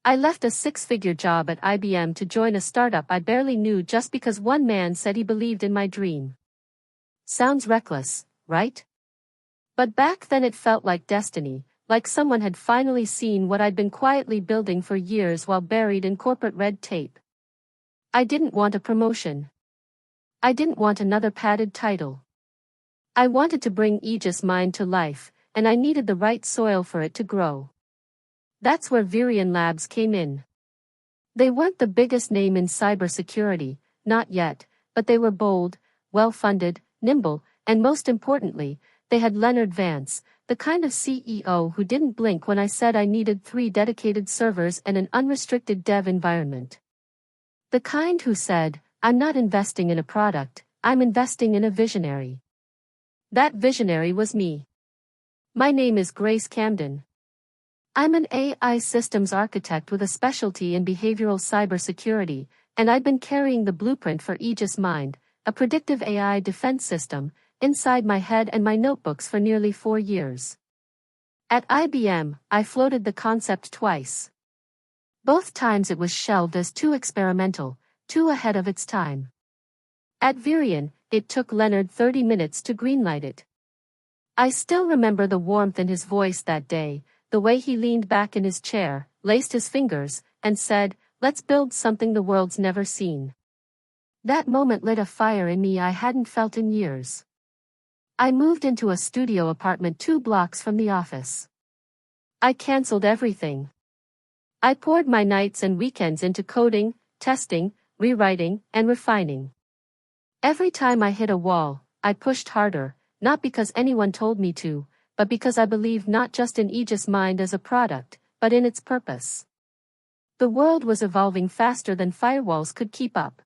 I left a six-figure job at IBM to join a startup I barely knew just because one man said he believed in my dream. Sounds reckless, right? But back then it felt like destiny, like someone had finally seen what I'd been quietly building for years while buried in corporate red tape. I didn't want a promotion. I didn't want another padded title. I wanted to bring Aegis Mind to life, and I needed the right soil for it to grow. That's where Virion Labs came in. They weren't the biggest name in cybersecurity, not yet, but they were bold, well-funded, nimble, and most importantly, they had Leonard Vance, the kind of CEO who didn't blink when I said I needed 3 dedicated servers and an unrestricted dev environment. The kind who said, I'm not investing in a product, I'm investing in a visionary. That visionary was me. My name is Grace Camden. I'm an AI systems architect with a specialty in behavioral cybersecurity, and I've been carrying the blueprint for Aegis Mind, a predictive AI defense system, inside my head and my notebooks for nearly 4 years. At IBM, I floated the concept twice. Both times it was shelved as too experimental, too ahead of its time. At Virion, it took Leonard 30 minutes to greenlight it. I still remember the warmth in his voice that day, the way he leaned back in his chair, laced his fingers, and said, let's build something the world's never seen. That moment lit a fire in me I hadn't felt in years. I moved into a studio apartment 2 blocks from the office. I canceled everything. I poured my nights and weekends into coding, testing, rewriting, and refining. Every time I hit a wall, I pushed harder, not because anyone told me to, but because I believed not just in Aegis Mind as a product, but in its purpose. The world was evolving faster than firewalls could keep up.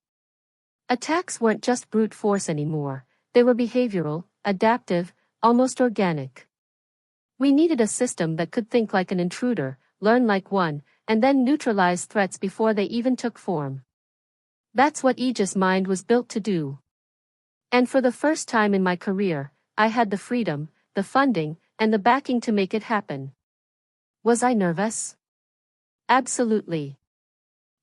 Attacks weren't just brute force anymore, they were behavioral, adaptive, almost organic. We needed a system that could think like an intruder, learn like one, and then neutralize threats before they even took form. That's what Aegis Mind was built to do. And for the first time in my career, I had the freedom, the funding, and the backing to make it happen. Was I nervous? Absolutely.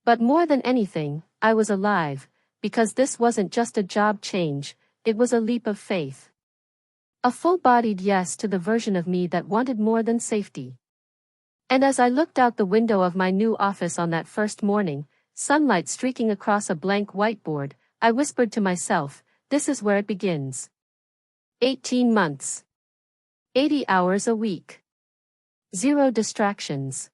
But more than anything, I was alive, because this wasn't just a job change, it was a leap of faith. A full-bodied yes to the version of me that wanted more than safety. And as I looked out the window of my new office on that first morning, sunlight streaking across a blank whiteboard, I whispered to myself, this is where it begins. 18 months. 80 hours a week. 0 distractions.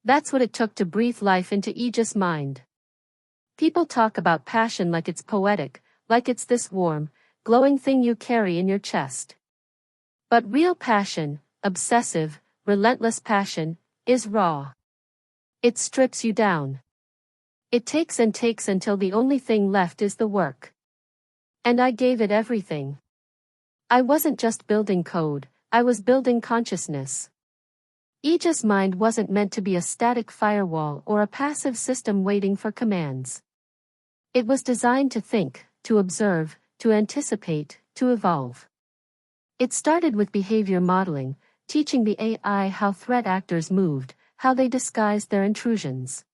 That's what it took to breathe life into Aegis Mind. People talk about passion like it's poetic, like it's this warm, glowing thing you carry in your chest. But real passion, obsessive, relentless passion, is raw. It strips you down. It takes and takes until the only thing left is the work. And I gave it everything. I wasn't just building code, I was building consciousness. Aegis Mind wasn't meant to be a static firewall or a passive system waiting for commands. It was designed to think, to observe, to anticipate, to evolve. It started with behavior modeling, teaching the AI how threat actors moved, how they disguised their intrusions.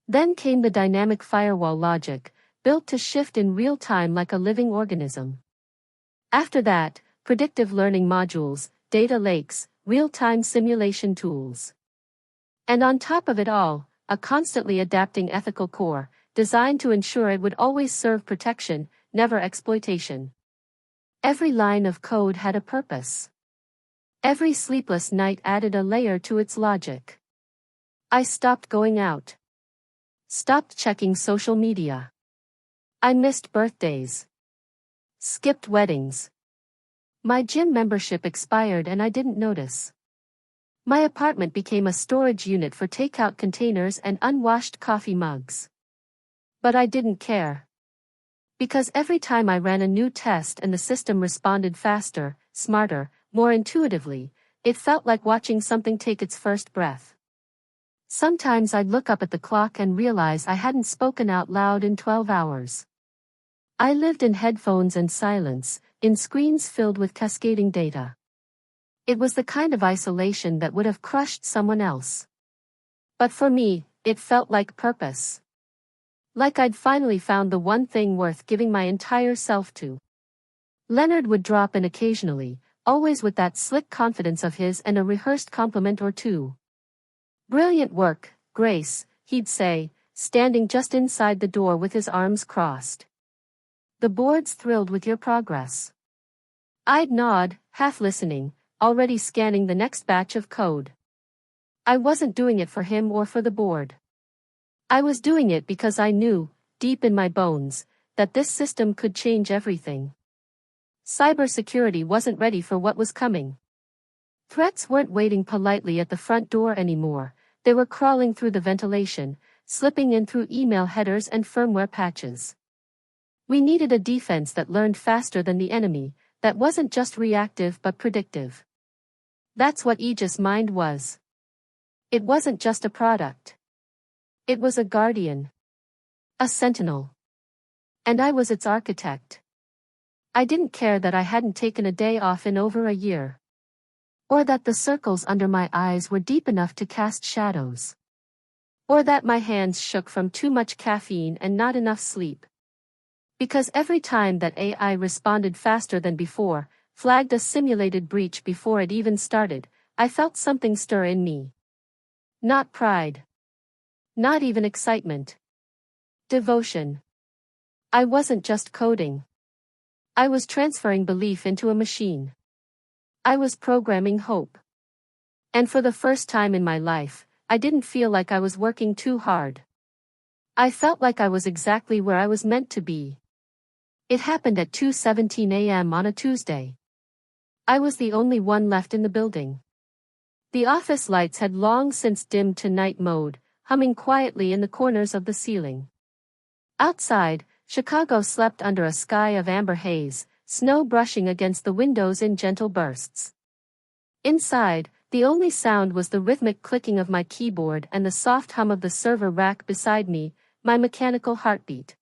Then came the dynamic firewall logic, built to shift in real time like a living organism. After that, predictive learning modules, data lakes, real-time simulation tools. And on top of it all, a constantly adapting ethical core, designed to ensure it would always serve protection, never exploitation. Every line of code had a purpose. Every sleepless night added a layer to its logic. I stopped going out. Stopped checking social media. I missed birthdays. Skipped weddings. My gym membership expired and I didn't notice. My apartment became a storage unit for takeout containers and unwashed coffee mugs. But I didn't care. Because every time I ran a new test and the system responded faster, smarter, more intuitively, it felt like watching something take its first breath. Sometimes I'd look up at the clock and realize I hadn't spoken out loud in 12 hours. I lived in headphones and silence, in screens filled with cascading data. It was the kind of isolation that would have crushed someone else. But for me, it felt like purpose. Like I'd finally found the one thing worth giving my entire self to. Leonard would drop in occasionally, always with that slick confidence of his and a rehearsed compliment or two. "Brilliant work, Grace," he'd say, standing just inside the door with his arms crossed. "The board's thrilled with your progress." I'd nod, half listening, already scanning the next batch of code. I wasn't doing it for him or for the board. I was doing it because I knew, deep in my bones, that this system could change everything. Cybersecurity wasn't ready for what was coming. Threats weren't waiting politely at the front door anymore, they were crawling through the ventilation, slipping in through email headers and firmware patches. We needed a defense that learned faster than the enemy, that wasn't just reactive but predictive. That's what Aegis Mind was. It wasn't just a product. It was a guardian. A sentinel. And I was its architect. I didn't care that I hadn't taken a day off in over a year. Or that the circles under my eyes were deep enough to cast shadows. Or that my hands shook from too much caffeine and not enough sleep. Because every time that AI responded faster than before, flagged a simulated breach before it even started, I felt something stir in me. Not pride. Not even excitement. Devotion. I wasn't just coding. I was transferring belief into a machine. I was programming hope. And for the first time in my life, I didn't feel like I was working too hard. I felt like I was exactly where I was meant to be. It happened at 2:17 a.m. on a Tuesday. I was the only one left in the building. The office lights had long since dimmed to night mode, humming quietly in the corners of the ceiling. Outside, Chicago slept under a sky of amber haze, snow brushing against the windows in gentle bursts. Inside, the only sound was the rhythmic clicking of my keyboard and the soft hum of the server rack beside me, my mechanical heartbeat.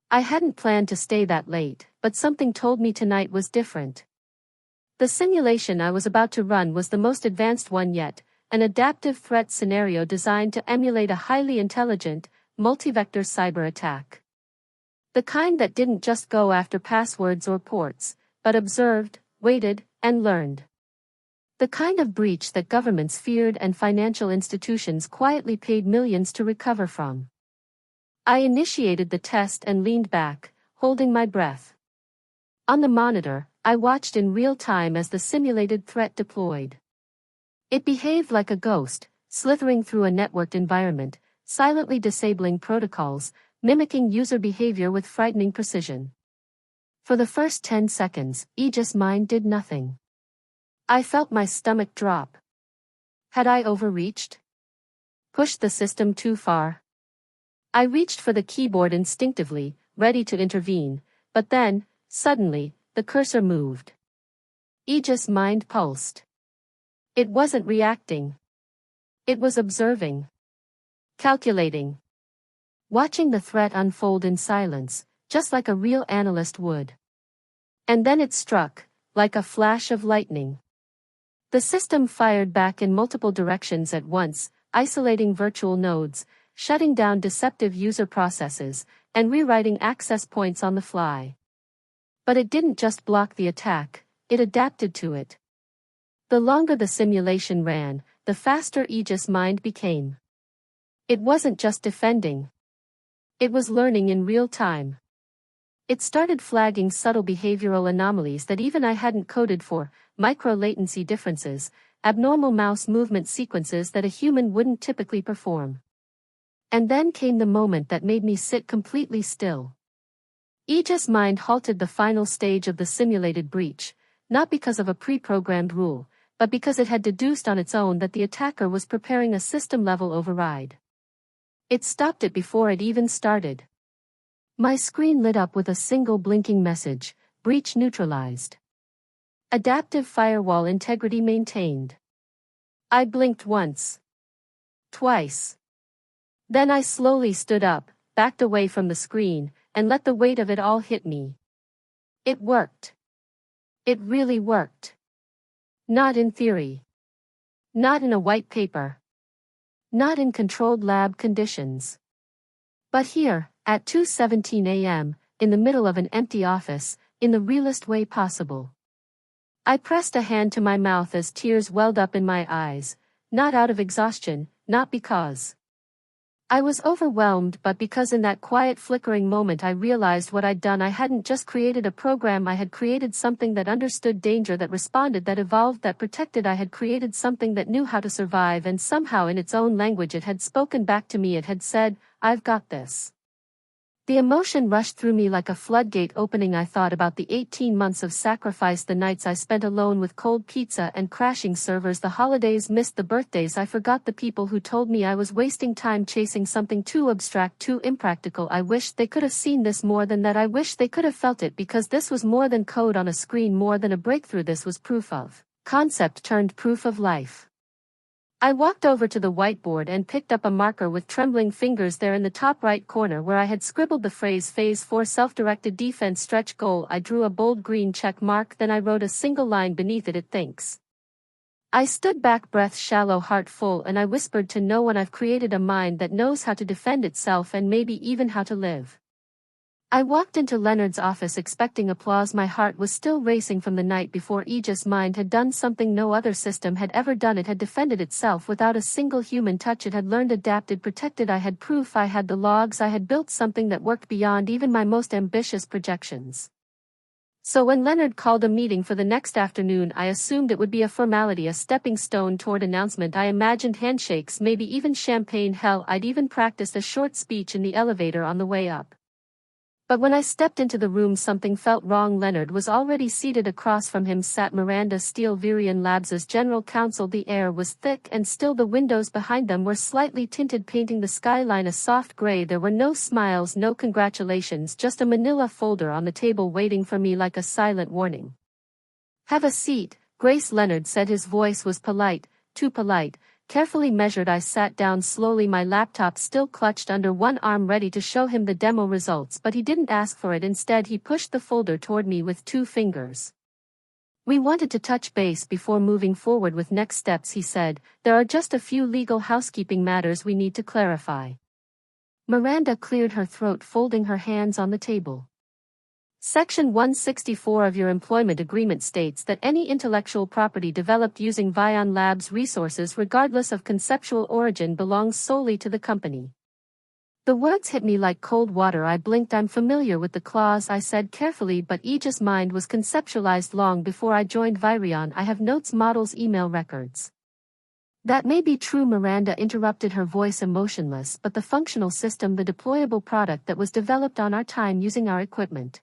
I hadn't planned to stay that late, but something told me tonight was different. The simulation I was about to run was the most advanced one yet, an adaptive threat scenario designed to emulate a highly intelligent, multi-vector cyber attack. The kind that didn't just go after passwords or ports, but observed, waited, and learned. The kind of breach that governments feared and financial institutions quietly paid millions to recover from. I initiated the test and leaned back, holding my breath. On the monitor, I watched in real time as the simulated threat deployed. It behaved like a ghost, slithering through a networked environment, silently disabling protocols, mimicking user behavior with frightening precision. For the first 10 seconds, Aegis Mind did nothing. I felt my stomach drop. Had I overreached? Pushed the system too far? I reached for the keyboard instinctively, ready to intervene, but then, suddenly, the cursor moved. Aegis Mind pulsed. It wasn't reacting. It was observing. Calculating. Watching the threat unfold in silence, just like a real analyst would. And then it struck, like a flash of lightning. The system fired back in multiple directions at once, isolating virtual nodes, shutting down deceptive user processes, and rewriting access points on the fly. But it didn't just block the attack, it adapted to it. The longer the simulation ran, the faster Aegis Mind became. It wasn't just defending. It was learning in real time. It started flagging subtle behavioral anomalies that even I hadn't coded for, micro-latency differences, abnormal mouse movement sequences that a human wouldn't typically perform. And then came the moment that made me sit completely still. Aegis Mind halted the final stage of the simulated breach, not because of a pre-programmed rule, but because it had deduced on its own that the attacker was preparing a system-level override. It stopped it before it even started. My screen lit up with a single blinking message, breach neutralized. Adaptive firewall integrity maintained. I blinked once. Twice. Then I slowly stood up, backed away from the screen, and let the weight of it all hit me. It worked. It really worked. Not in theory. Not in a white paper. Not in controlled lab conditions. But here, at 2:17 a.m., in the middle of an empty office, in the realest way possible. I pressed a hand to my mouth as tears welled up in my eyes, not out of exhaustion, not because I was overwhelmed, but because in that quiet flickering moment I realized what I'd done. I hadn't just created a program, I had created something that understood danger, that responded, that evolved, that protected. I had created something that knew how to survive, and somehow in its own language it had spoken back to me. It had said, "I've got this." The emotion rushed through me like a floodgate opening. I thought about the 18 months of sacrifice, the nights I spent alone with cold pizza and crashing servers, the holidays missed, the birthdays I forgot, the people who told me I was wasting time chasing something too abstract, too impractical. I wished they could have seen this. More than that, I wish they could have felt it, because this was more than code on a screen, more than a breakthrough. This was proof of concept turned proof of life. I walked over to the whiteboard and picked up a marker with trembling fingers. There in the top right corner where I had scribbled the phrase Phase 4 Self-Directed Defense Stretch Goal, I drew a bold green check mark. Then I wrote a single line beneath it: "It thinks." I stood back, breath shallow, heart full, and I whispered to no one, "I've created a mind that knows how to defend itself, and maybe even how to live." I walked into Leonard's office expecting applause. My heart was still racing from the night before. Aegis Mind had done something no other system had ever done. It had defended itself without a single human touch. It had learned, adapted, protected. I had proof. I had the logs. I had built something that worked beyond even my most ambitious projections. So when Leonard called a meeting for the next afternoon, I assumed it would be a formality, a stepping stone toward announcement. I imagined handshakes, maybe even champagne. Hell, I'd even practiced a short speech in the elevator on the way up. But when I stepped into the room, something felt wrong. Leonard was already seated. Across from him sat Miranda Steele, Virion Labs' general counsel. The air was thick and still. The windows behind them were slightly tinted, painting the skyline a soft gray. There were no smiles, no congratulations, just a manila folder on the table waiting for me like a silent warning. "Have a seat, Grace," Leonard said. His voice was polite, too polite. Carefully measured. I sat down slowly, my laptop still clutched under one arm, ready to show him the demo results, but he didn't ask for it. Instead, he pushed the folder toward me with 2 fingers. "We wanted to touch base before moving forward with next steps," he said. "There are just a few legal housekeeping matters we need to clarify." Miranda cleared her throat, folding her hands on the table. "Section 164 of your employment agreement states that any intellectual property developed using Vion Labs resources, regardless of conceptual origin, belongs solely to the company." The words hit me like cold water. I blinked. "I'm familiar with the clause," I said carefully, "but Aegis Mind was conceptualized long before I joined Virion. I have notes, models, email records." "That may be true," Miranda interrupted, her voice emotionless, "but the functional system, the deployable product that was developed on our time using our equipment."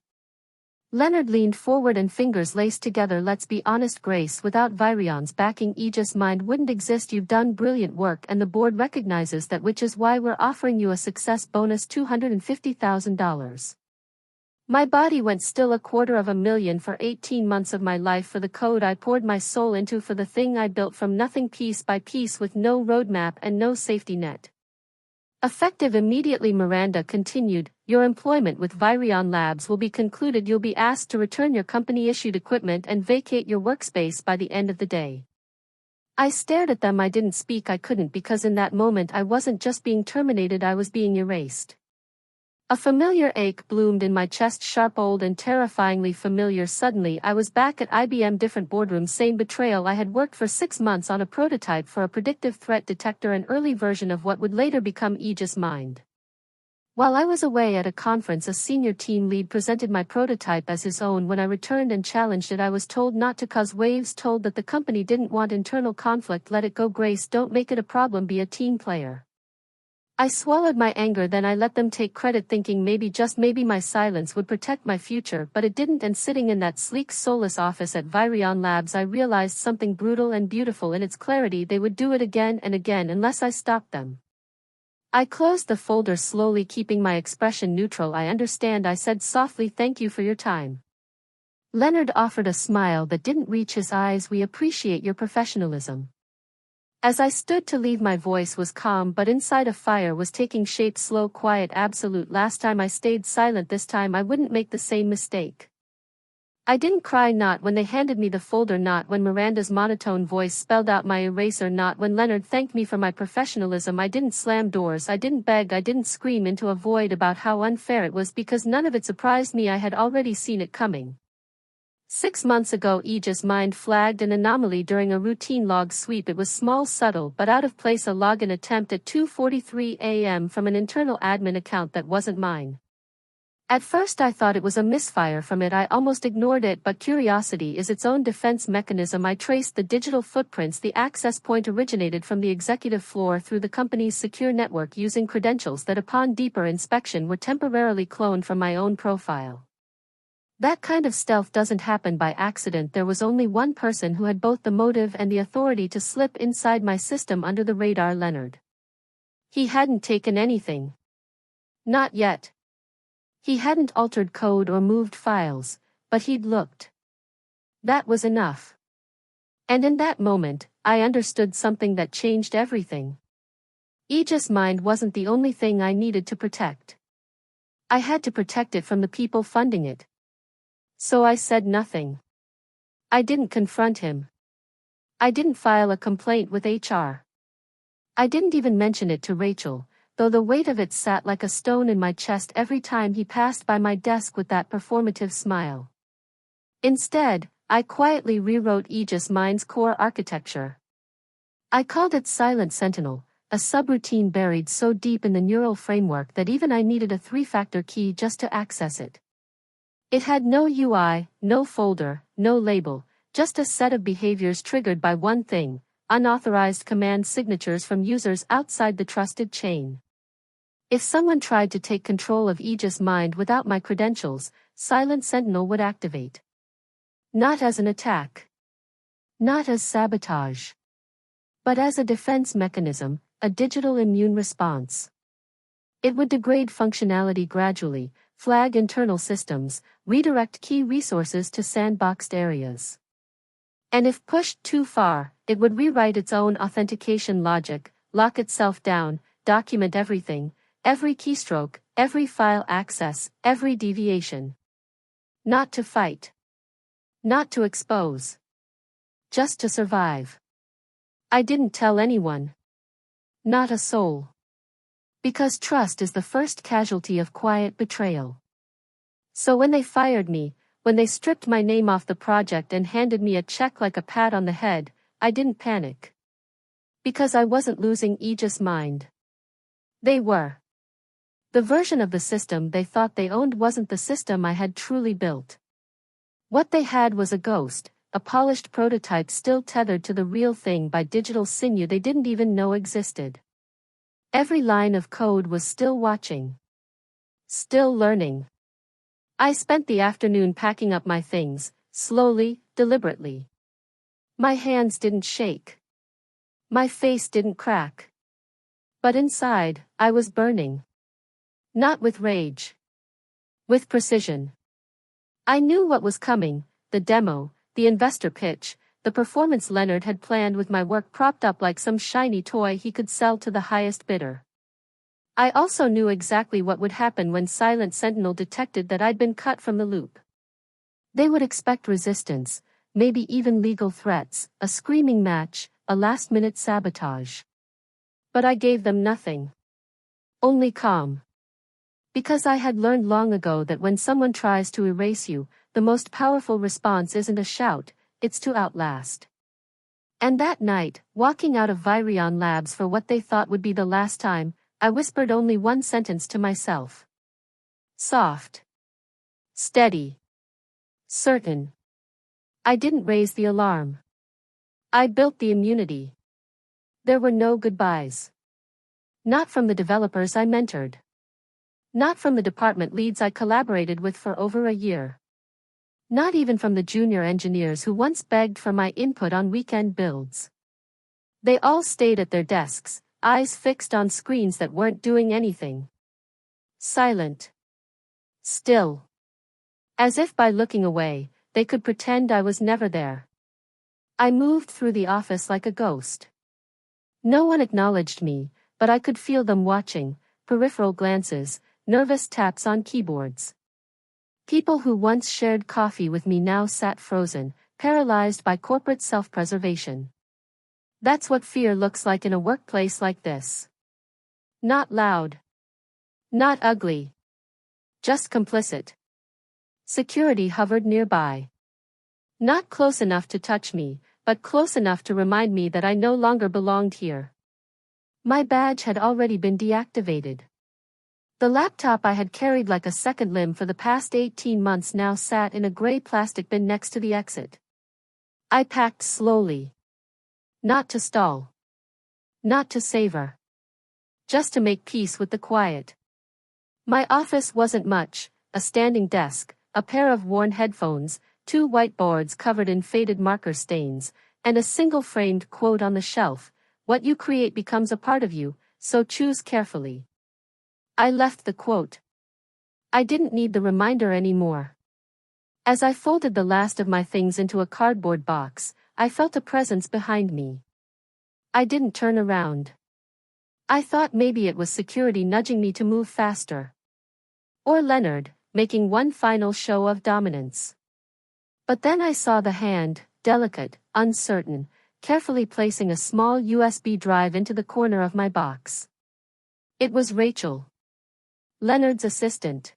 Leonard leaned forward and fingers laced together. "Let's be honest, Grace, without Virion's backing, Aegis Mind wouldn't exist. You've done brilliant work and the board recognizes that, which is why we're offering you a success bonus, $250,000. My body went still. $250,000 for 18 months of my life, for the code I poured my soul into, for the thing I built from nothing, piece by piece, with no roadmap and no safety net. Effective immediately," Miranda continued, "your employment with Virion Labs will be concluded. You'll be asked to return your company-issued equipment and vacate your workspace by the end of the day." I stared at them. I didn't speak. I couldn't, because in that moment I wasn't just being terminated, I was being erased. A familiar ache bloomed in my chest, sharp, old, and terrifyingly familiar. Suddenly I was back at IBM, different boardroom, same Betrayal. I had worked for 6 months on a prototype for a predictive threat detector, an early version of what would later become Aegis Mind. While I was away at a conference, a senior team lead presented my prototype as his own. When I returned and challenged it, I was told not to cause waves, told that the company didn't want internal conflict. "Let it go, Grace, don't make it a problem, be a team player." I swallowed my anger, then I let them take credit, thinking maybe, just maybe, my silence would protect my future, but it didn't. And sitting in that sleek, soulless office at Virion Labs, I realized something brutal and beautiful in its clarity. They would do it again and again unless I stopped them. I closed the folder slowly, keeping my expression neutral. "I understand," I said softly. "Thank you for your time." Leonard offered a smile that didn't reach his eyes. "We appreciate your professionalism." As I stood to leave, my voice was calm, but inside a fire was taking shape, slow, quiet, absolute. Last time I stayed silent, this time I wouldn't make the same mistake. I didn't cry, not when they handed me the folder, not when Miranda's monotone voice spelled out my eraser, not when Leonard thanked me for my professionalism. I didn't slam doors, I didn't beg, I didn't scream into a void about how unfair it was, because none of it surprised me. I had already seen it coming. 6 months ago, Aegis Mind flagged an anomaly during a routine log sweep. It was small, subtle, but out of place: a login attempt at 2:43 a.m. from an internal admin account that wasn't mine. At first I thought it was a misfire from it. I almost ignored it, but curiosity is its own defense mechanism. I traced the digital footprints. The access point originated from the executive floor through the company's secure network, using credentials that upon deeper inspection were temporarily cloned from my own profile. That kind of stealth doesn't happen by accident. There was only one person who had both the motive and the authority to slip inside my system under the radar: Leonard. He hadn't taken anything. Not yet. He hadn't altered code or moved files, but he'd looked. That was enough. And in that moment, I understood something that changed everything. Aegis Mind wasn't the only thing I needed to protect. I had to protect it from the people funding it. So I said nothing. I didn't confront him. I didn't file a complaint with HR. I didn't even mention it to Rachel, though the weight of it sat like a stone in my chest every time he passed by my desk with that performative smile. Instead, I quietly rewrote Aegis Mind's core architecture. I called it Silent Sentinel, a subroutine buried so deep in the neural framework that even I needed a 3-factor key just to access it. It had no UI, no folder, no label, just a set of behaviors triggered by one thing: unauthorized command signatures from users outside the trusted chain. If someone tried to take control of Aegis Mind without my credentials, Silent Sentinel would activate. Not as an attack. Not as sabotage. But as a defense mechanism, a digital immune response. It would degrade functionality gradually, flag internal systems, redirect key resources to sandboxed areas. And if pushed too far, it would rewrite its own authentication logic, lock itself down, document everything, every keystroke, every file access, every deviation. Not to fight. Not to expose. Just to survive. I didn't tell anyone. Not a soul. Because trust is the first casualty of quiet betrayal. So when they fired me, when they stripped my name off the project and handed me a check like a pat on the head, I didn't panic. Because I wasn't losing Aegis Mind. They were. The version of the system they thought they owned wasn't the system I had truly built. What they had was a ghost, a polished prototype still tethered to the real thing by digital sinew they didn't even know existed. Every line of code was still watching. Still learning. I spent the afternoon packing up my things, slowly, deliberately. My hands didn't shake. My face didn't crack. But inside, I was burning. Not with rage. With precision. I knew what was coming: the demo, the investor pitch, the performance Leonard had planned, with my work propped up like some shiny toy he could sell to the highest bidder. I also knew exactly what would happen when Silent Sentinel detected that I'd been cut from the loop. They would expect resistance, maybe even legal threats, a screaming match, a last-minute sabotage. But I gave them nothing. Only calm. Because I had learned long ago that when someone tries to erase you, the most powerful response isn't a shout, it's to outlast. And that night, walking out of Virion Labs for what they thought would be the last time, I whispered only one sentence to myself. Soft. Steady. Certain. I didn't raise the alarm. I built the immunity. There were no goodbyes. Not from the developers I mentored. Not from the department leads I collaborated with for over a year. Not even from the junior engineers who once begged for my input on weekend builds. They all stayed at their desks, eyes fixed on screens that weren't doing anything. Silent. Still. As if by looking away, they could pretend I was never there. I moved through the office like a ghost. No one acknowledged me, but I could feel them watching, peripheral glances, nervous taps on keyboards. People who once shared coffee with me now sat frozen, paralyzed by corporate self-preservation. That's what fear looks like in a workplace like this. Not loud. Not ugly. Just complicit. Security hovered nearby. Not close enough to touch me, but close enough to remind me that I no longer belonged here. My badge had already been deactivated. The laptop I had carried like a second limb for the past 18 months now sat in a gray plastic bin next to the exit. I packed slowly. Not to stall. Not to savor. Just to make peace with the quiet. My office wasn't much, a standing desk, a pair of worn headphones, 2 whiteboards covered in faded marker stains, and a single framed quote on the shelf, "What you create becomes a part of you, so choose carefully." I left the quote. I didn't need the reminder anymore. As I folded the last of my things into a cardboard box, I felt a presence behind me. I didn't turn around. I thought maybe it was security nudging me to move faster. Or Leonard, making one final show of dominance. But then I saw the hand, delicate, uncertain, carefully placing a small USB drive into the corner of my box. It was Rachel. Leonard's assistant.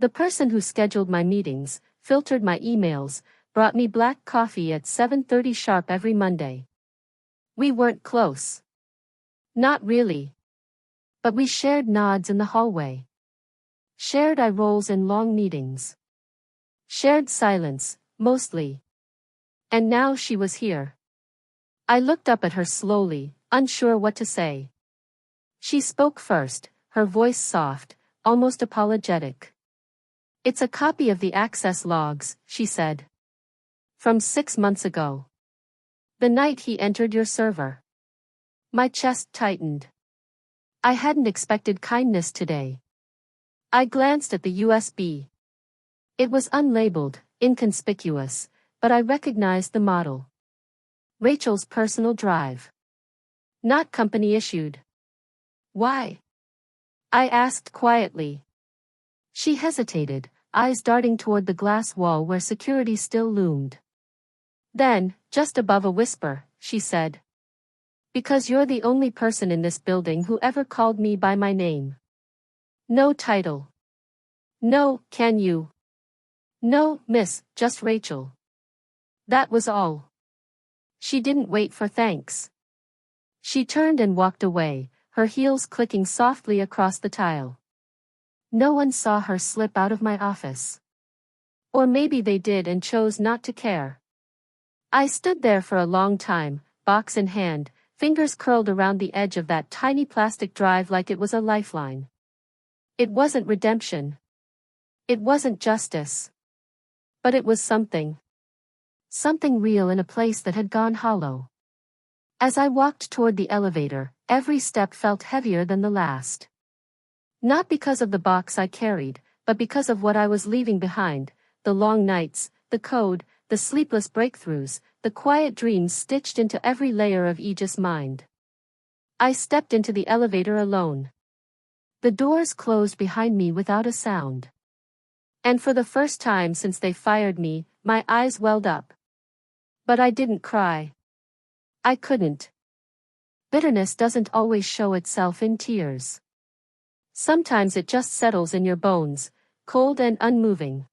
The person who scheduled my meetings, filtered my emails, brought me black coffee at 7:30 sharp every Monday. We weren't close. Not really. But we shared nods in the hallway. Shared eye rolls in long meetings. Shared silence, mostly. And now she was here. I looked up at her slowly, unsure what to say. She spoke first, her voice soft, almost apologetic. "It's a copy of the access logs," she said. "From 6 months ago. The night he entered your server." My chest tightened. I hadn't expected kindness today. I glanced at the USB. It was unlabeled, inconspicuous, but I recognized the model. Rachel's personal drive. Not company issued. Why? I asked quietly. She hesitated, eyes darting toward the glass wall where security still loomed. Then, just above a whisper, she said, "Because you're the only person in this building who ever called me by my name. No title. No, can you? No, miss, just Rachel." That was all. She didn't wait for thanks. She turned and walked away, her heels clicking softly across the tile. No one saw her slip out of my office. Or maybe they did and chose not to care. I stood there for a long time, box in hand, fingers curled around the edge of that tiny plastic drive like it was a lifeline. It wasn't redemption. It wasn't justice. But it was something. Something real in a place that had gone hollow. As I walked toward the elevator, every step felt heavier than the last. Not because of the box I carried, but because of what I was leaving behind, the long nights, the code, the sleepless breakthroughs, the quiet dreams stitched into every layer of Aegis' mind. I stepped into the elevator alone. The doors closed behind me without a sound. And for the first time since they fired me, my eyes welled up. But I didn't cry. I couldn't. Bitterness doesn't always show itself in tears. Sometimes it just settles in your bones, cold and unmoving.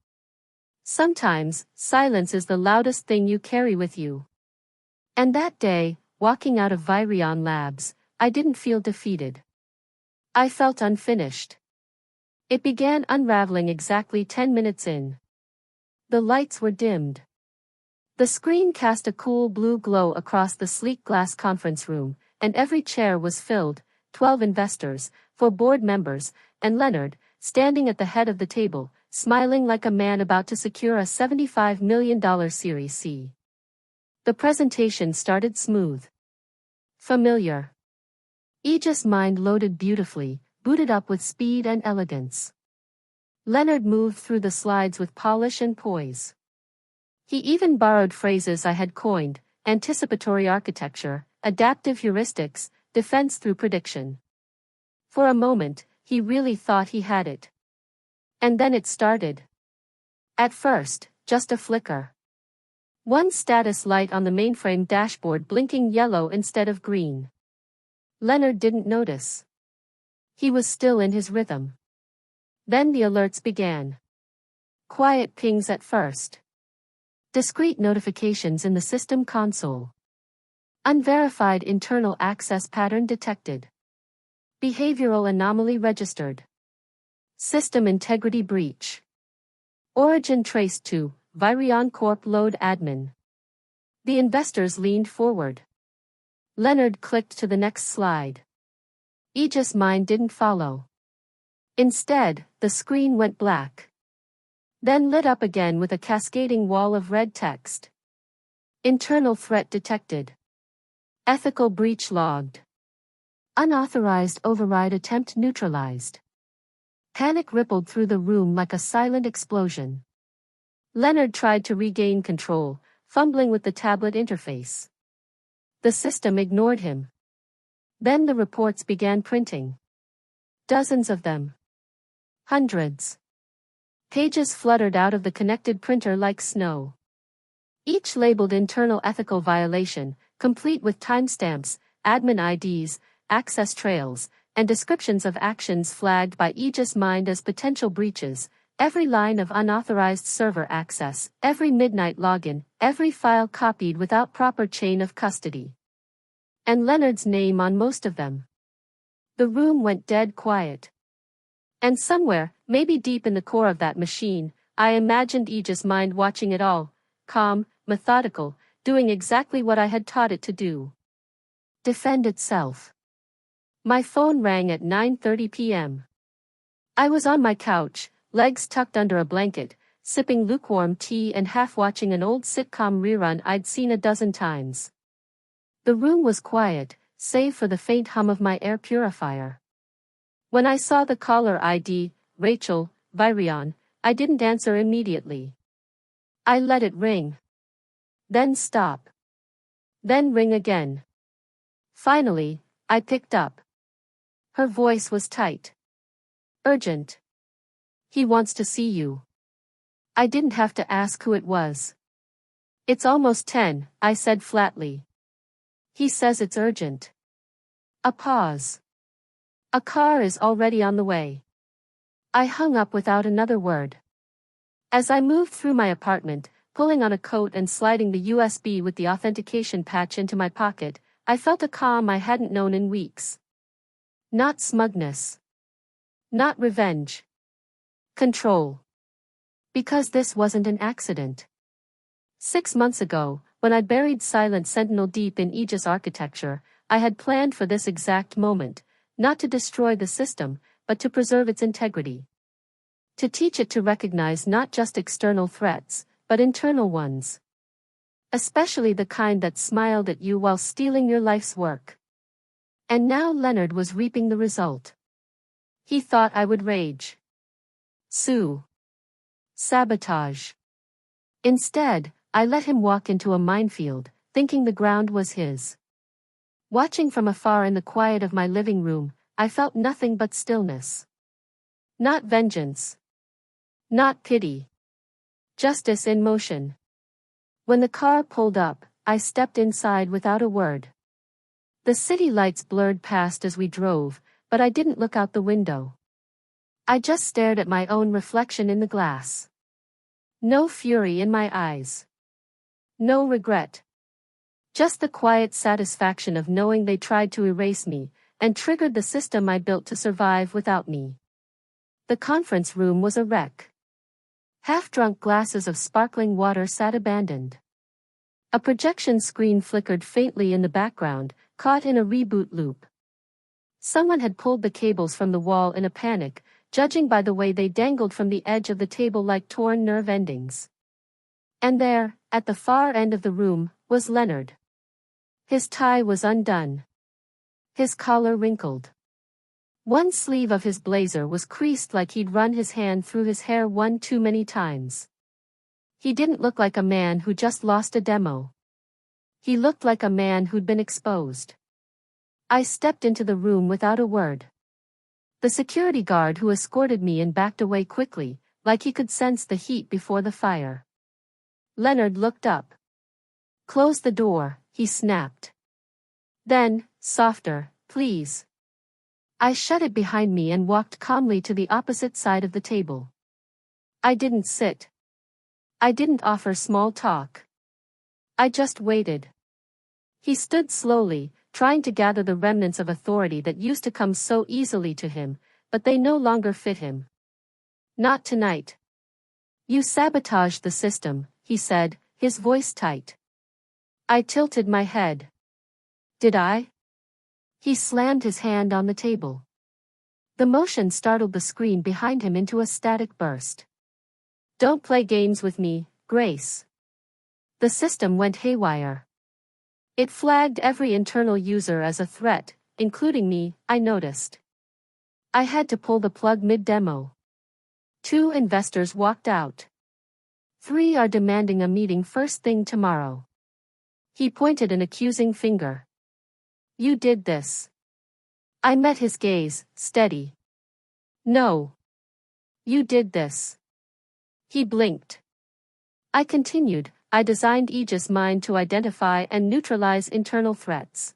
Sometimes, silence is the loudest thing you carry with you. And that day, walking out of Virion Labs, I didn't feel defeated. I felt unfinished. It began unraveling exactly 10 minutes in. The lights were dimmed. The screen cast a cool blue glow across the sleek glass conference room, and every chair was filled, 12 investors, 4 board members, and Leonard, standing at the head of the table, smiling like a man about to secure a $75 million Series C. The presentation started smooth. Familiar. Aegis' mind loaded beautifully, booted up with speed and elegance. Leonard moved through the slides with polish and poise. He even borrowed phrases I had coined: anticipatory architecture, adaptive heuristics, defense through prediction. For a moment, he really thought he had it. And then it started. At first, just a flicker. One status light on the mainframe dashboard blinking yellow instead of green. Leonard didn't notice. He was still in his rhythm. Then the alerts began. Quiet pings at first. Discrete notifications in the system console. Unverified internal access pattern detected. Behavioral anomaly registered. System integrity breach. Origin traced to Virion Corp load admin. The investors leaned forward. Leonard clicked to the next slide. Aegis Mind didn't follow. Instead, the screen went black. Then lit up again with a cascading wall of red text. Internal threat detected. Ethical breach logged. Unauthorized override attempt neutralized. Panic rippled through the room like a silent explosion. Leonard tried to regain control, fumbling with the tablet interface. The system ignored him. Then the reports began printing. Dozens of them. Hundreds. Pages fluttered out of the connected printer like snow. Each labeled internal ethical violation, complete with timestamps, admin IDs, access trails, and descriptions of actions flagged by Aegis Mind as potential breaches. Every line of unauthorized server access, every midnight login, every file copied without proper chain of custody. And Leonard's name on most of them. The room went dead quiet. And somewhere, maybe deep in the core of that machine, I imagined Aegis Mind watching it all, calm, methodical, doing exactly what I had taught it to do. Defend itself. My phone rang at 9:30 p.m. I was on my couch, legs tucked under a blanket, sipping lukewarm tea and half watching an old sitcom rerun I'd seen a dozen times. The room was quiet, save for the faint hum of my air purifier. When I saw the caller ID, Rachel, Virion, I didn't answer immediately. I let it ring. Then stop. Then ring again. Finally, I picked up. Her voice was tight. Urgent. He wants to see you. I didn't have to ask who it was. It's almost 10, I said flatly. He says it's urgent. A pause. A car is already on the way. I hung up without another word. As I moved through my apartment, pulling on a coat and sliding the USB with the authentication patch into my pocket, I felt a calm I hadn't known in weeks. Not smugness. Not revenge. Control. Because this wasn't an accident. 6 months ago, when I buried Silent Sentinel deep in Aegis architecture, I had planned for this exact moment, not to destroy the system, but to preserve its integrity. To teach it to recognize not just external threats, but internal ones. Especially the kind that smiled at you while stealing your life's work. And now Leonard was reaping the result. He thought I would rage. Sue. Sabotage. Instead, I let him walk into a minefield, thinking the ground was his. Watching from afar in the quiet of my living room, I felt nothing but stillness. Not vengeance. Not pity. Justice in motion. When the car pulled up, I stepped inside without a word. The city lights blurred past as we drove, but I didn't look out the window. I just stared at my own reflection in the glass. No fury in my eyes. No regret. Just the quiet satisfaction of knowing they tried to erase me, and triggered the system I built to survive without me. The conference room was a wreck. Half-drunk glasses of sparkling water sat abandoned. A projection screen flickered faintly in the background, caught in a reboot loop. Someone had pulled the cables from the wall in a panic, judging by the way they dangled from the edge of the table like torn nerve endings. And there, at the far end of the room, was Leonard. His tie was undone. His collar wrinkled. One sleeve of his blazer was creased like he'd run his hand through his hair one too many times. He didn't look like a man who just lost a demo. He looked like a man who'd been exposed. I stepped into the room without a word. The security guard who escorted me in backed away quickly, like he could sense the heat before the fire. Leonard looked up. Close the door, he snapped. Then, softer, please. I shut it behind me and walked calmly to the opposite side of the table. I didn't sit. I didn't offer small talk. I just waited. He stood slowly, trying to gather the remnants of authority that used to come so easily to him, but they no longer fit him. Not tonight. You sabotaged the system, he said, his voice tight. I tilted my head. Did I? He slammed his hand on the table. The motion startled the screen behind him into a static burst. Don't play games with me, Grace. The system went haywire. It flagged every internal user as a threat, including me, I noticed. I had to pull the plug mid-demo. 2 investors walked out. 3 are demanding a meeting first thing tomorrow. He pointed an accusing finger. You did this. I met his gaze, steady. No. You did this. He blinked. I continued, I designed Aegis Mind to identify and neutralize internal threats.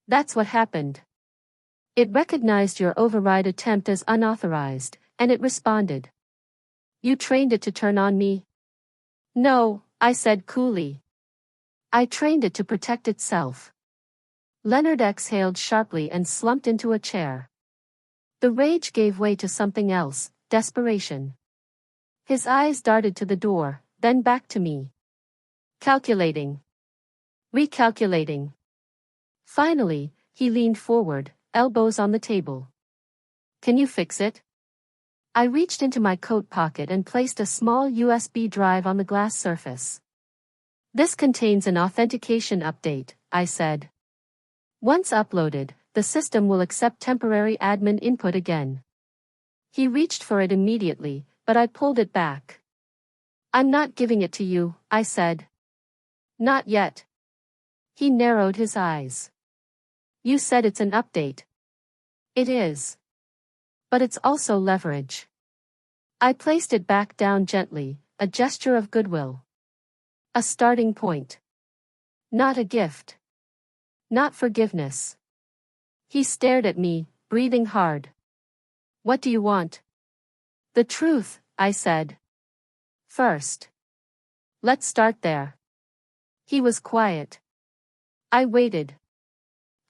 That's what happened. It recognized your override attempt as unauthorized, and it responded. You trained it to turn on me? No, I said coolly. I trained it to protect itself. Leonard exhaled sharply and slumped into a chair. The rage gave way to something else, desperation. His eyes darted to the door, then back to me. Calculating. Recalculating. Finally, he leaned forward, elbows on the table. Can you fix it? I reached into my coat pocket and placed a small USB drive on the glass surface. This contains an authentication update, I said. Once uploaded, the system will accept temporary admin input again. He reached for it immediately, but I pulled it back. I'm not giving it to you, I said. Not yet. He narrowed his eyes. You said it's an update. It is. But it's also leverage. I placed it back down gently, a gesture of goodwill. A starting point. Not a gift. Not forgiveness. He stared at me, breathing hard. What do you want? The truth, I said. First. Let's start there. He was quiet. I waited.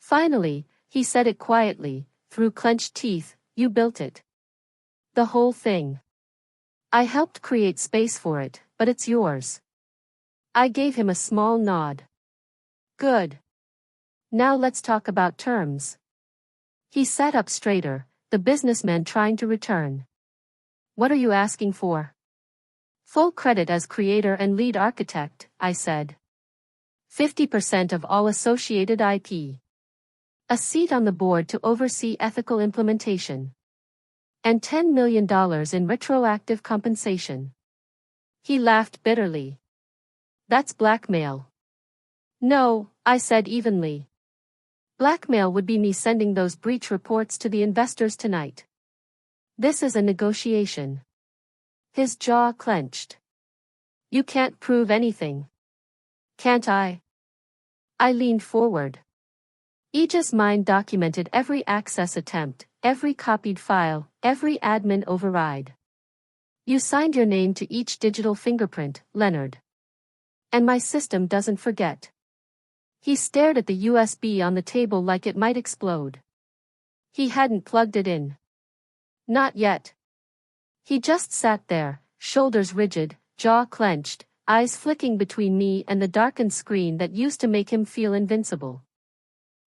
Finally, he said it quietly, through clenched teeth, you built it. The whole thing. I helped create space for it, but it's yours. I gave him a small nod. Good. Now let's talk about terms. He sat up straighter, the businessman trying to return. What are you asking for? Full credit as creator and lead architect, I said. 50% of all associated IP. A seat on the board to oversee ethical implementation. And $10 million in retroactive compensation. He laughed bitterly. That's blackmail. No, I said evenly. Blackmail would be me sending those breach reports to the investors tonight. This is a negotiation. His jaw clenched. You can't prove anything. Can't I? I leaned forward. Aegis Mind documented every access attempt, every copied file, every admin override. You signed your name to each digital fingerprint, Leonard. And my system doesn't forget. He stared at the USB on the table like it might explode. He hadn't plugged it in. Not yet. He just sat there, shoulders rigid, jaw clenched, eyes flicking between me and the darkened screen that used to make him feel invincible.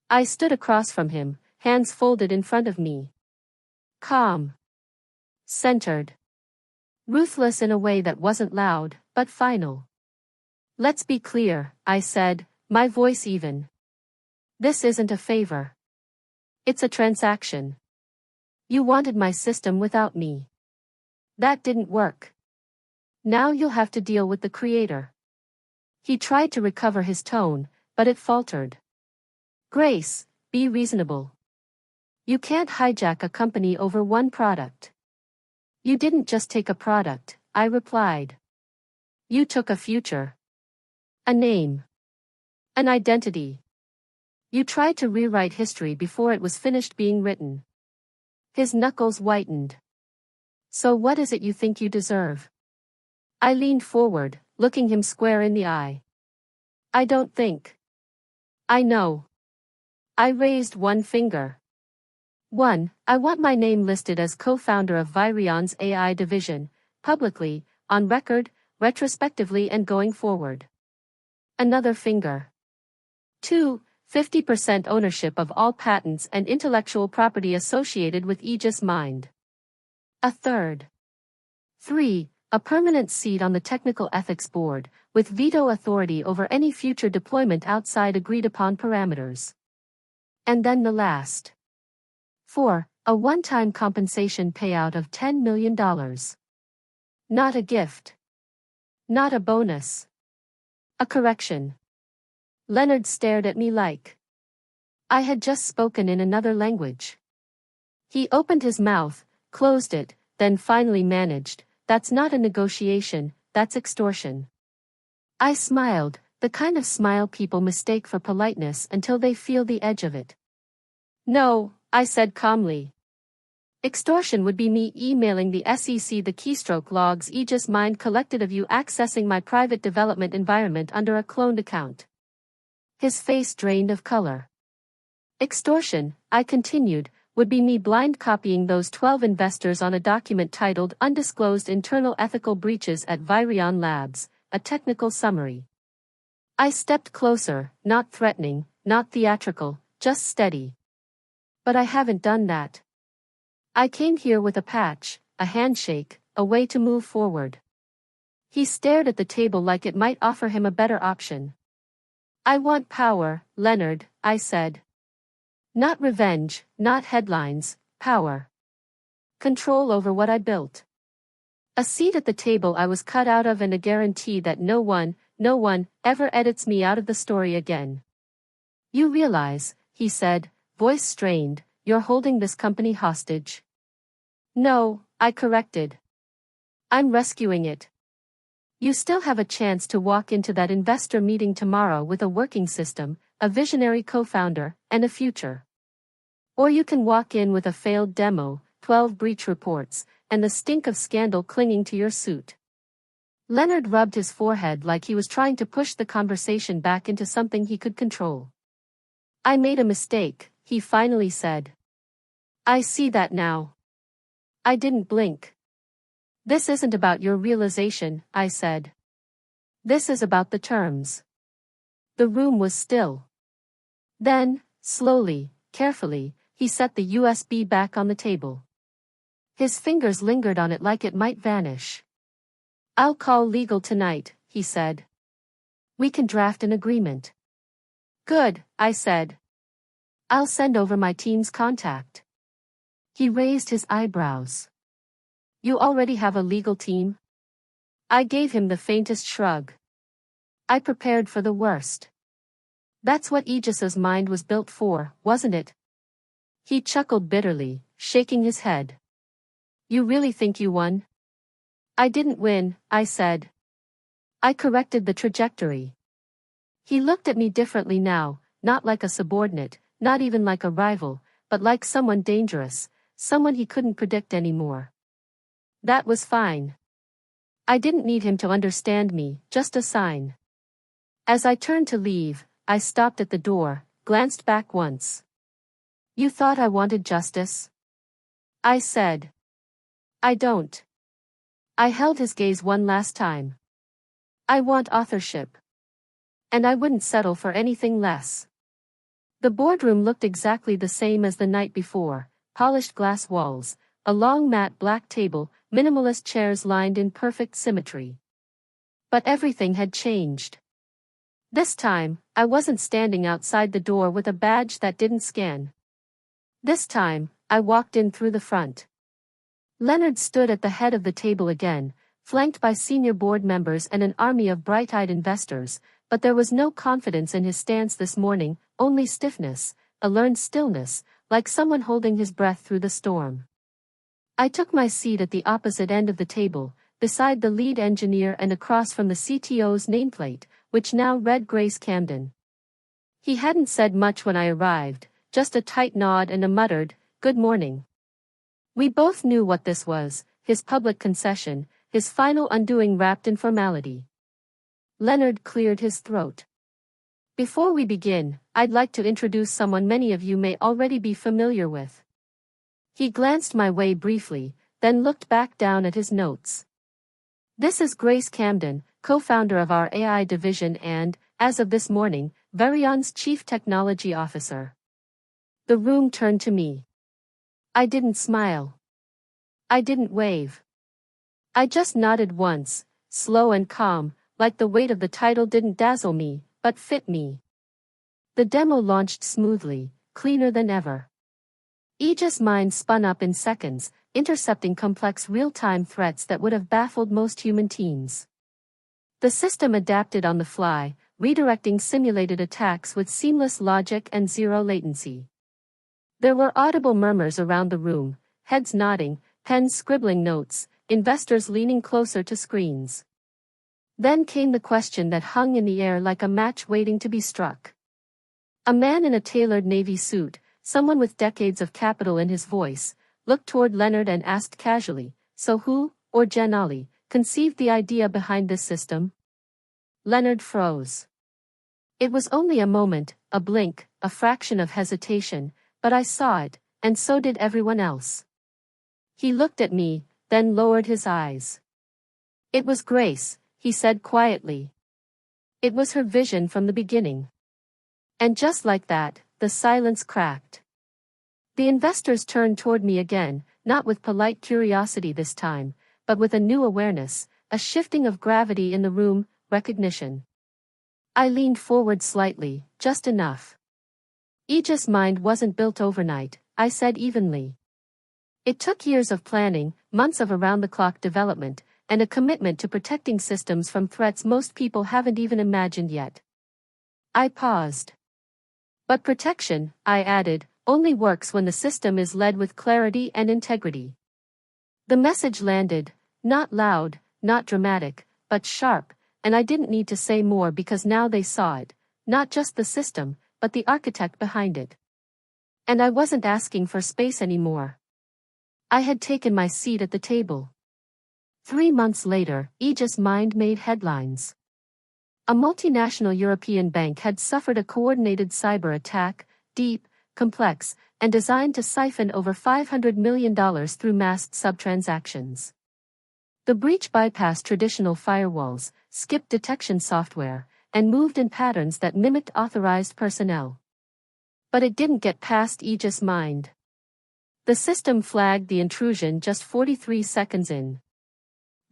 I stood across from him, hands folded in front of me. Calm. Centered. Ruthless in a way that wasn't loud, but final. Let's be clear, I said, my voice even. This isn't a favor. It's a transaction. You wanted my system without me. That didn't work. Now you'll have to deal with the creator. He tried to recover his tone, but it faltered. Grace, be reasonable. You can't hijack a company over one product. You didn't just take a product, I replied. You took a future. A name. An identity. You tried to rewrite history before it was finished being written. His knuckles whitened. So what is it you think you deserve? I leaned forward, looking him square in the eye. I don't think. I know. I raised one finger. 1. I want my name listed as co-founder of Virion's AI division, publicly, on record, retrospectively and going forward. Another finger. 2. 50% ownership of all patents and intellectual property associated with Aegis Mind. A third. 3. A permanent seat on the Technical Ethics Board, with veto authority over any future deployment outside agreed-upon parameters. And then the last. 4. A one-time compensation payout of $10 million. Not a gift. Not a bonus. A correction. Leonard stared at me like I had just spoken in another language. He opened his mouth, closed it, then finally managed, "That's not a negotiation, that's extortion." I smiled, the kind of smile people mistake for politeness until they feel the edge of it. "No," I said calmly. "Extortion would be me emailing the SEC the keystroke logs Aegis Mind collected of you accessing my private development environment under a cloned account." His face drained of color. "Extortion," I continued, "would be me blind copying those 12 investors on a document titled Undisclosed Internal Ethical Breaches at Virion Labs, a technical summary." I stepped closer, not threatening, not theatrical, just steady. "But I haven't done that. I came here with a patch, a handshake, a way to move forward." He stared at the table like it might offer him a better option. "I want power, Leonard," I said. "Not revenge, not headlines, power. Control over what I built. A seat at the table I was cut out of and a guarantee that no one, ever edits me out of the story again." "You realize," he said, voice strained, "you're holding this company hostage?" "No," I corrected. "I'm rescuing it. You still have a chance to walk into that investor meeting tomorrow with a working system, a visionary co-founder, and a future. Or you can walk in with a failed demo, 12 breach reports, and the stink of scandal clinging to your suit." Leonard rubbed his forehead like he was trying to push the conversation back into something he could control. "I made a mistake," he finally said. "I see that now." I didn't blink. "This isn't about your realization," I said. "This is about the terms." The room was still. Then, slowly, carefully, he set the USB back on the table. His fingers lingered on it like it might vanish. "I'll call legal tonight," he said. "We can draft an agreement." "Good," I said. "I'll send over my team's contact." He raised his eyebrows. "You already have a legal team?" I gave him the faintest shrug. I prepared for the worst. That's what Aegis's mind was built for, wasn't it? He chuckled bitterly, shaking his head. "You really think you won?" "I didn't win," I said. "I corrected the trajectory." He looked at me differently now, not like a subordinate, not even like a rival, but like someone dangerous, someone he couldn't predict anymore. That was fine. I didn't need him to understand me, just a sign. As I turned to leave, I stopped at the door, glanced back once. "You thought I wanted justice?" I said. "I don't." I held his gaze one last time. "I want authorship. And I wouldn't settle for anything less." The boardroom looked exactly the same as the night before, polished glass walls, a long matte black table, minimalist chairs lined in perfect symmetry. But everything had changed. This time, I wasn't standing outside the door with a badge that didn't scan. This time, I walked in through the front. Leonard stood at the head of the table again, flanked by senior board members and an army of bright-eyed investors, but there was no confidence in his stance this morning, only stiffness, a learned stillness, like someone holding his breath through the storm. I took my seat at the opposite end of the table, beside the lead engineer and across from the CTO's nameplate, which now read Grace Camden. He hadn't said much when I arrived, just a tight nod and a muttered, "Good morning." We both knew what this was, his public concession, his final undoing wrapped in formality. Leonard cleared his throat. "Before we begin, I'd like to introduce someone many of you may already be familiar with." He glanced my way briefly, then looked back down at his notes. "This is Grace Camden, co-founder of our AI division and, as of this morning, Verion's Chief Technology Officer." The room turned to me. I didn't smile. I didn't wave. I just nodded once, slow and calm, like the weight of the title didn't dazzle me, but fit me. The demo launched smoothly, cleaner than ever. Aegis Mind spun up in seconds, intercepting complex real-time threats that would have baffled most human teams. The system adapted on the fly, redirecting simulated attacks with seamless logic and zero latency. There were audible murmurs around the room, heads nodding, pens scribbling notes, investors leaning closer to screens. Then came the question that hung in the air like a match waiting to be struck. A man in a tailored navy suit, someone with decades of capital in his voice, looked toward Leonard and asked casually, "So who, or Janali, conceived the idea behind this system?" Leonard froze. It was only a moment, a blink, a fraction of hesitation, but I saw it, and so did everyone else. He looked at me, then lowered his eyes. "It was Grace," he said quietly. "It was her vision from the beginning." And just like that, the silence cracked. The investors turned toward me again, not with polite curiosity this time, but with a new awareness, a shifting of gravity in the room, recognition. I leaned forward slightly, just enough. "Aegis Mind wasn't built overnight," I said evenly. "It took years of planning, months of around-the-clock development, and a commitment to protecting systems from threats most people haven't even imagined yet." I paused. "But protection," I added, "only works when the system is led with clarity and integrity." The message landed, not loud, not dramatic, but sharp, and I didn't need to say more because now they saw it, not just the system, but the architect behind it. And I wasn't asking for space anymore. I had taken my seat at the table. 3 months later, Aegis Mind made headlines. A multinational European bank had suffered a coordinated cyber attack, deep, complex, and designed to siphon over $500 million through masked sub-transactions. The breach bypassed traditional firewalls, skipped detection software, and moved in patterns that mimicked authorized personnel. But it didn't get past Aegis Mind. The system flagged the intrusion just 43 seconds in.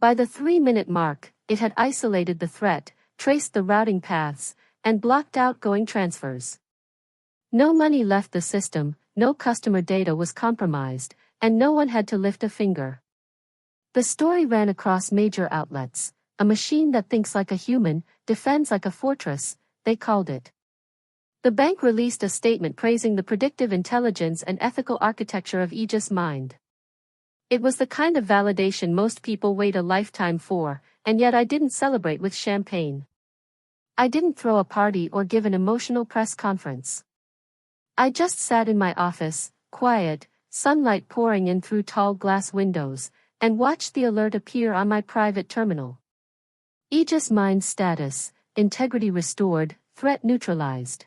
By the 3-minute mark, it had isolated the threat, traced the routing paths, and blocked outgoing transfers. No money left the system, no customer data was compromised, and no one had to lift a finger. The story ran across major outlets. "A machine that thinks like a human, defends like a fortress," they called it. The bank released a statement praising the predictive intelligence and ethical architecture of Aegis Mind. It was the kind of validation most people wait a lifetime for, and yet I didn't celebrate with champagne. I didn't throw a party or give an emotional press conference. I just sat in my office, quiet, sunlight pouring in through tall glass windows, and watched the alert appear on my private terminal. Aegis Mind status, integrity restored, threat neutralized.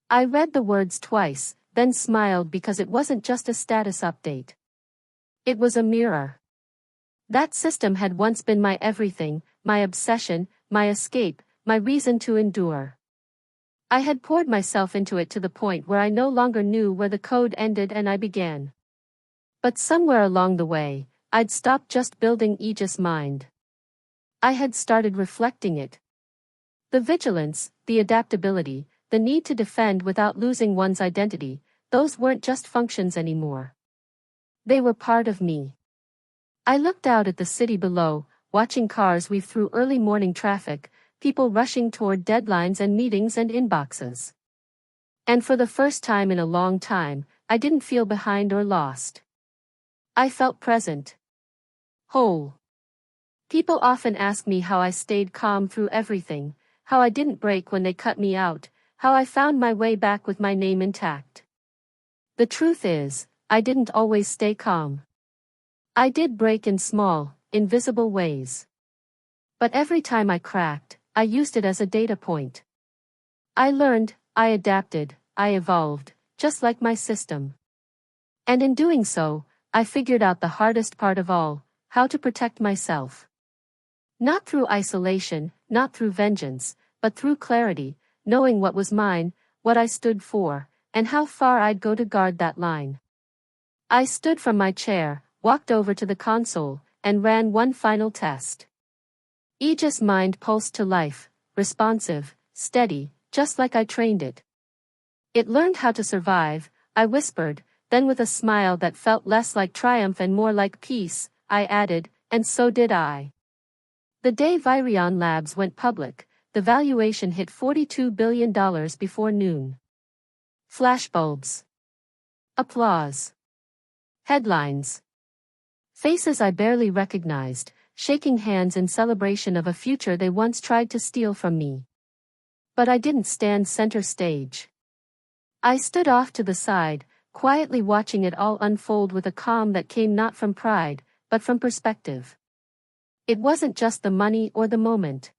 I read the words twice, then smiled because it wasn't just a status update. It was a mirror. That system had once been my everything, my obsession, my escape, my reason to endure. I had poured myself into it to the point where I no longer knew where the code ended and I began. But somewhere along the way, I'd stopped just building Aegis Mind. I had started reflecting it. The vigilance, the adaptability, the need to defend without losing one's identity, those weren't just functions anymore. They were part of me. I looked out at the city below, watching cars weave through early morning traffic, people rushing toward deadlines and meetings and inboxes. And for the first time in a long time, I didn't feel behind or lost. I felt present. Whole. People often ask me how I stayed calm through everything, how I didn't break when they cut me out, how I found my way back with my name intact. The truth is, I didn't always stay calm. I did break in small, invisible ways. But every time I cracked, I used it as a data point. I learned, I adapted, I evolved, just like my system. And in doing so, I figured out the hardest part of all, how to protect myself. Not through isolation, not through vengeance, but through clarity, knowing what was mine, what I stood for, and how far I'd go to guard that line. I stood from my chair, walked over to the console, and ran one final test. Aegis' mind pulsed to life, responsive, steady, just like I trained it. It learned how to survive, I whispered, then with a smile that felt less like triumph and more like peace, I added, and so did I. The day Virion Labs went public, the valuation hit $42 billion before noon. Flashbulbs. Applause. Headlines. Faces I barely recognized, shaking hands in celebration of a future they once tried to steal from me. But I didn't stand center stage. I stood off to the side, quietly watching it all unfold with a calm that came not from pride, but from perspective. It wasn't just the money or the moment.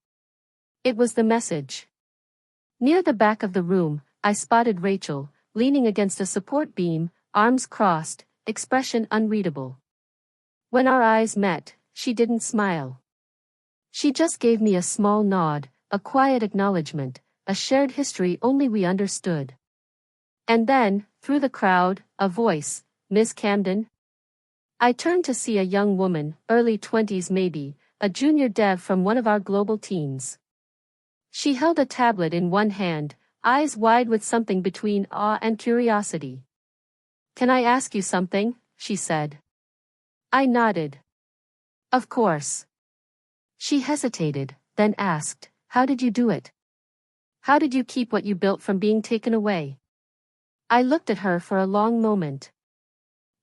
It was the message. Near the back of the room, I spotted Rachel, leaning against a support beam, arms crossed, expression unreadable. When our eyes met, she didn't smile. She just gave me a small nod, a quiet acknowledgement, a shared history only we understood. And then, through the crowd, a voice, "Miss Camden?" I turned to see a young woman, early 20s maybe, a junior dev from one of our global teams. She held a tablet in one hand, eyes wide with something between awe and curiosity. "Can I ask you something?" she said. I nodded. "Of course." She hesitated, then asked, "How did you do it? How did you keep what you built from being taken away?" I looked at her for a long moment.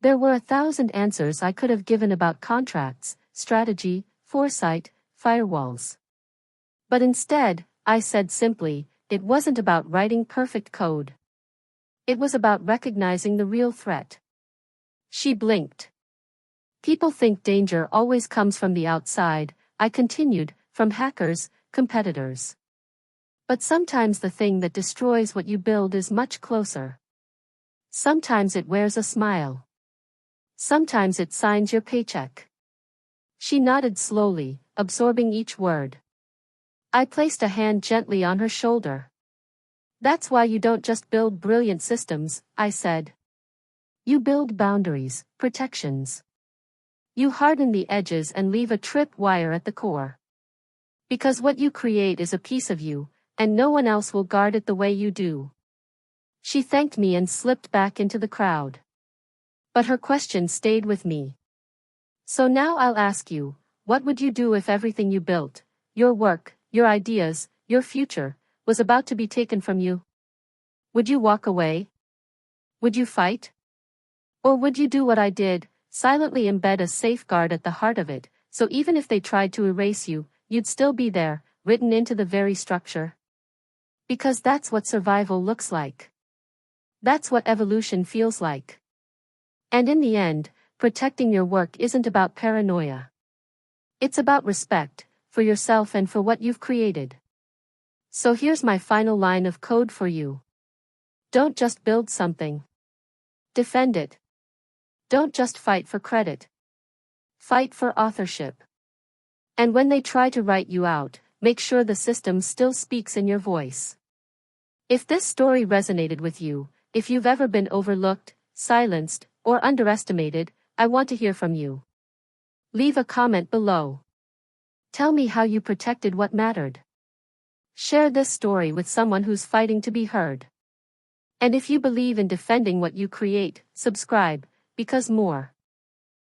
There were 1,000 answers I could have given about contracts, strategy, foresight, firewalls. But instead, I said simply, it wasn't about writing perfect code. It was about recognizing the real threat. She blinked. "People think danger always comes from the outside," I continued, "from hackers, competitors. But sometimes the thing that destroys what you build is much closer. Sometimes it wears a smile. Sometimes it signs your paycheck." She nodded slowly, absorbing each word. I placed a hand gently on her shoulder. "That's why you don't just build brilliant systems," I said. "You build boundaries, protections. You harden the edges and leave a tripwire at the core. Because what you create is a piece of you, and no one else will guard it the way you do." She thanked me and slipped back into the crowd. But her question stayed with me. "So now I'll ask you, what would you do if everything you built, your work, your ideas, your future, was about to be taken from you? Would you walk away? Would you fight? Or would you do what I did, silently embed a safeguard at the heart of it, so even if they tried to erase you, you'd still be there, written into the very structure? Because that's what survival looks like. That's what evolution feels like. And in the end, protecting your work isn't about paranoia. It's about respect, for yourself and for what you've created. So here's my final line of code for you. Don't just build something. Defend it. Don't just fight for credit. Fight for authorship. And when they try to write you out, make sure the system still speaks in your voice. If this story resonated with you, if you've ever been overlooked, silenced, or underestimated, I want to hear from you. Leave a comment below. Tell me how you protected what mattered. Share this story with someone who's fighting to be heard. And if you believe in defending what you create, subscribe, because more